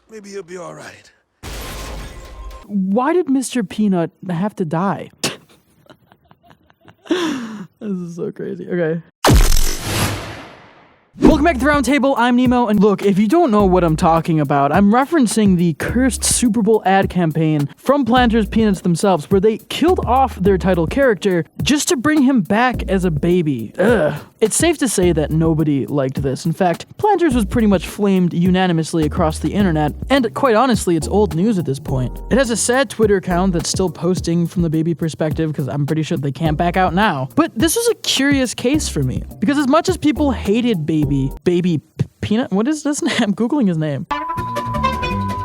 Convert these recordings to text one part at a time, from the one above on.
Maybe he'll be all right. Why did Mr. Peanut have to die? This is so crazy. Okay. Welcome back to the Roundtable. I'm Nemo, and look, if you don't know what I'm talking about, I'm referencing the cursed Super Bowl ad campaign from Planters Peanuts themselves, where they killed off their title character just to bring him back as a baby. Ugh. It's safe to say that nobody liked this. In fact, Planters was pretty much flamed unanimously across the internet, and quite honestly, it's old news at this point. It has a sad Twitter account that's still posting from the baby perspective, because I'm pretty sure they can't back out now. But this was a curious case for me, because as much as people hated Baby Peanut, what is this name? I'm Googling his name.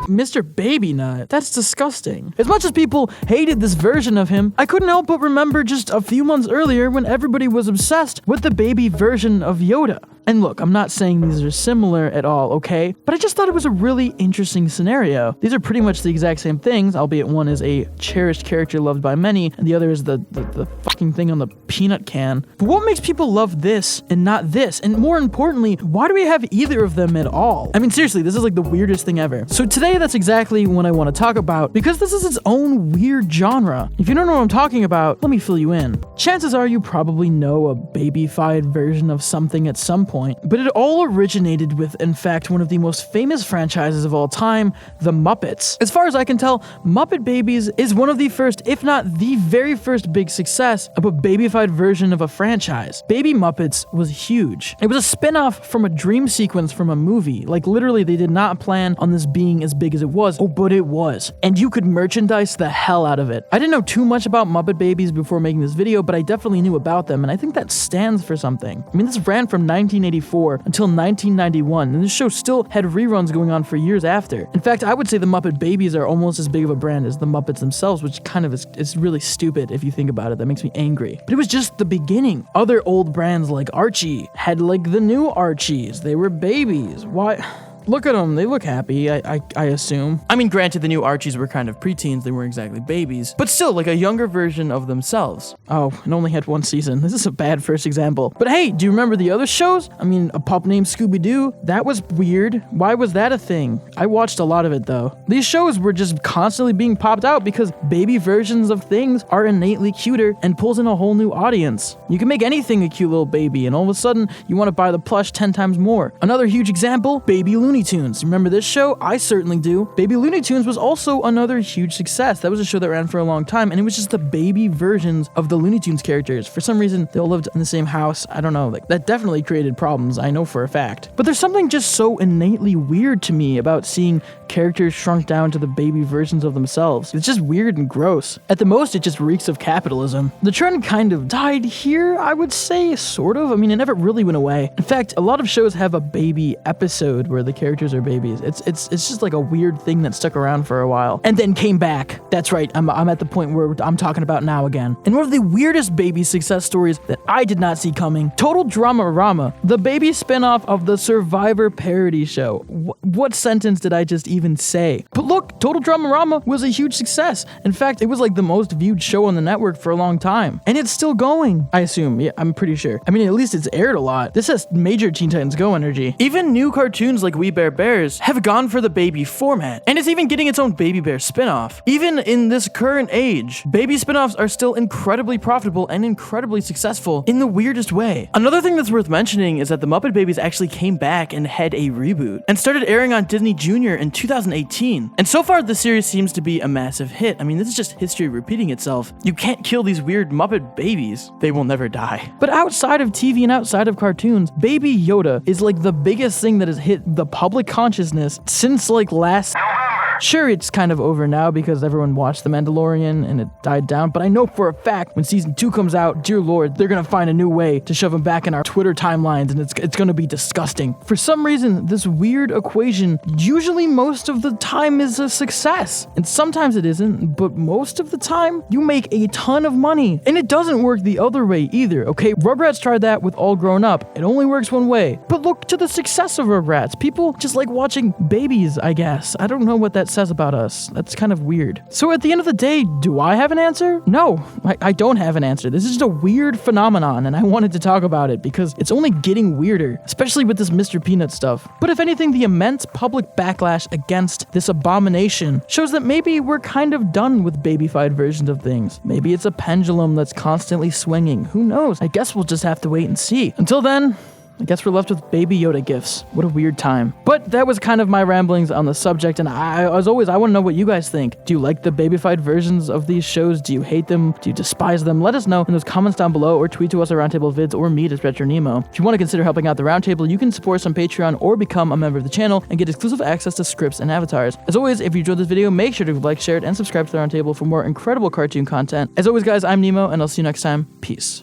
Mr. Baby Nut. That's disgusting. As much as people hated this version of him, I couldn't help but remember just a few months earlier when everybody was obsessed with the baby version of Yoda. And look, I'm not saying these are similar at all, okay? But I just thought it was a really interesting scenario. These are pretty much the exact same things, albeit one is a cherished character loved by many, and the other is the fucking thing on the peanut can. But what makes people love this and not this? And more importantly, why do we have either of them at all? I mean, seriously, this is like the weirdest thing ever. So today, that's exactly what I want to talk about, because this is its own weird genre. If you don't know what I'm talking about, let me fill you in. Chances are you probably know a baby-fied version of something at some point, but it all originated with, in fact, one of the most famous franchises of all time, the Muppets. As far as I can tell, Muppet Babies is one of the first, if not the very first big success of a baby-fied version of a franchise. Baby Muppets was huge. It was a spin-off from a dream sequence from a movie. Like, literally, they did not plan on this being as big as it was. Oh, but it was. And you could merchandise the hell out of it. I didn't know too much about Muppet Babies before making this video, but I definitely knew about them, and I think that stands for something. I mean, this ran from 1984 until 1991, and this show still had reruns going on for years after. In fact, I would say the Muppet Babies are almost as big of a brand as the Muppets themselves, which kind of is really stupid if you think about it. That makes me angry. But it was just the beginning. Other old brands like Archie had like the new Archies. They were babies. Why? Look at them, they look happy, I assume. I mean, granted, the new Archies were kind of preteens, they weren't exactly babies, but still, like a younger version of themselves. Oh, it only had one season. This is a bad first example. But hey, do you remember the other shows? I mean, a pup named Scooby-Doo? That was weird. Why was that a thing? I watched a lot of it, though. These shows were just constantly being popped out because baby versions of things are innately cuter and pulls in a whole new audience. You can make anything a cute little baby, and all of a sudden, you want to buy the plush 10 times more. Another huge example, Baby Looney Tunes. Remember this show? I certainly do. Baby Looney Tunes was also another huge success. That was a show that ran for a long time, and it was just the baby versions of the Looney Tunes characters. For some reason, they all lived in the same house. I don't know. Like, that definitely created problems, I know for a fact. But there's something just so innately weird to me about seeing characters shrunk down to the baby versions of themselves. It's just weird and gross. At the most, it just reeks of capitalism. The trend kind of died here, I would say, sort of. I mean, it never really went away. In fact, a lot of shows have a baby episode where the characters are babies. It's just like a weird thing that stuck around for a while and then came back. That's right, I'm at the point where I'm talking about now again. And one of the weirdest baby success stories that I did not see coming, Total Drama-Rama, the baby spinoff of the Survivor parody show. What sentence did I just even say? But look, Total Drama-Rama was a huge success. In fact, it was like the most viewed show on the network for a long time. And it's still going, I assume. Yeah, I'm pretty sure. I mean, at least it's aired a lot. This has major Teen Titans Go energy. Even new cartoons like We Bare Bears have gone for the baby format, and it's even getting its own Baby Bear spinoff. Even in this current age, baby spinoffs are still incredibly profitable and incredibly successful in the weirdest way. Another thing that's worth mentioning is that the Muppet Babies actually came back and had a reboot, and started airing on Disney Jr. in 2018. And so far, the series seems to be a massive hit. I mean, this is just history repeating itself. You can't kill these weird Muppet Babies. They will never die. But outside of TV and outside of cartoons, Baby Yoda is like the biggest thing that has hit the public consciousness since like last Sure, it's kind of over now because everyone watched The Mandalorian and it died down, but I know for a fact when season 2 comes out, dear lord, they're gonna find a new way to shove him back in our Twitter timelines, and it's gonna be disgusting. For some reason, this weird equation usually most of the time is a success, and sometimes it isn't, but most of the time, you make a ton of money, and it doesn't work the other way either, okay? Rugrats tried that with All Grown Up. It only works one way, but look to the success of Rugrats. People just like watching babies, I guess. I don't know what that says about us. That's kind of weird. So at the end of the day, do I have an answer? No, I don't have an answer. This is just a weird phenomenon, and I wanted to talk about it because it's only getting weirder, especially with this Mr. Peanut stuff. But if anything, the immense public backlash against this abomination shows that maybe we're kind of done with babyfied versions of things. Maybe it's a pendulum that's constantly swinging. Who knows? I guess we'll just have to wait and see. Until then, I guess we're left with Baby Yoda gifts. What a weird time. But that was kind of my ramblings on the subject, and as always, I want to know what you guys think. Do you like the babyfied versions of these shows? Do you hate them? Do you despise them? Let us know in those comments down below, or tweet to us at Roundtable Vids, or me at RetroNemo. If you want to consider helping out the Roundtable, you can support us on Patreon or become a member of the channel and get exclusive access to scripts and avatars. As always, if you enjoyed this video, make sure to like, share it, and subscribe to the Roundtable for more incredible cartoon content. As always, guys, I'm Nemo, and I'll see you next time. Peace.